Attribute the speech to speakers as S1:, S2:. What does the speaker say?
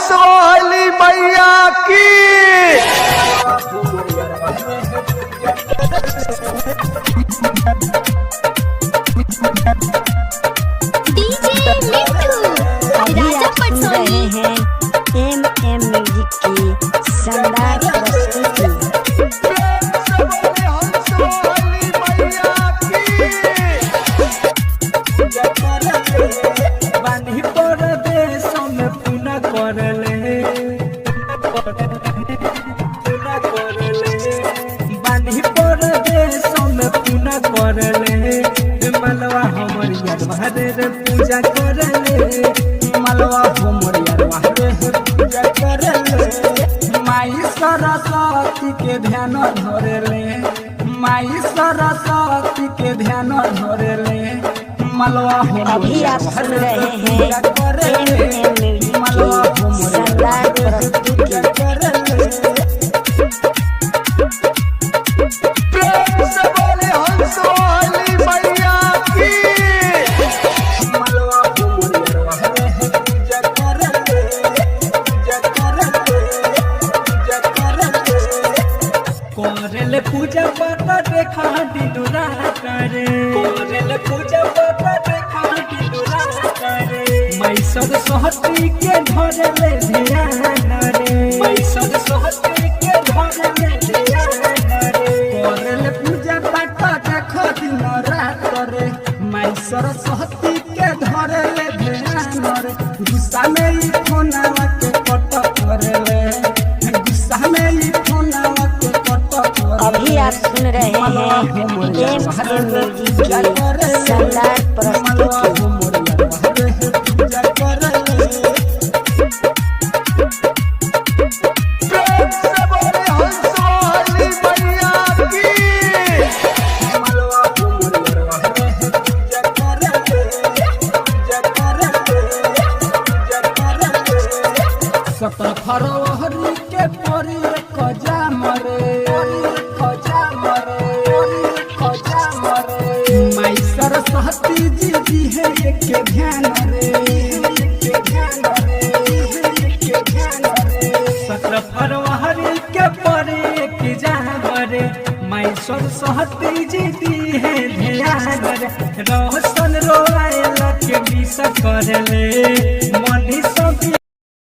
S1: हंस वाली मैया की।
S2: डीजे मिट्ठू राजा पटसोनी
S3: हैं एम म्यूजिक की शानदार प्रस्तुति।
S4: मलवा हमर यार रे पूजा करले, मलवा हमर यार पूजा करले। माई सरस्वती के ध्यान धरले, माई सरस्वती के ध्यान धरले। मलवा
S3: अभी आप सुन रहे हैं एम म्यूजिक
S4: मलवा
S3: की शानदार प्रस्तुति।
S4: कोरेले पूजा पाता देखा दिनु रात रे, कोरेले पूजा पाता देखा दिनु रात रे। मैं सरस्वती के धरले ध्यान रे, मैं सरस्वती के धरले ध्यान रे। कोरेले पूजा पाता देखा दिनु रात रे, मैं सरस्वती के धरले ध्यान रे। गुस्सा में ही फोनवा के कट करले, गुस्सा में ही फोनवा के
S3: अभी आप सुन रहे हैं एम म्यूजिक की शानदार प्रस्तुति।
S4: सतर फरवरी के परी खजा मरे, खजा मरे, खजा मरे। माई सरस्वती जी है एक ध्यान रे, एक ध्यान रे, एक ध्यान रे। 17 फरवरी के परी खजा मरे, माई सरस्वती जी है ध्यान रे। रोशन रोए के विष करले मनी सब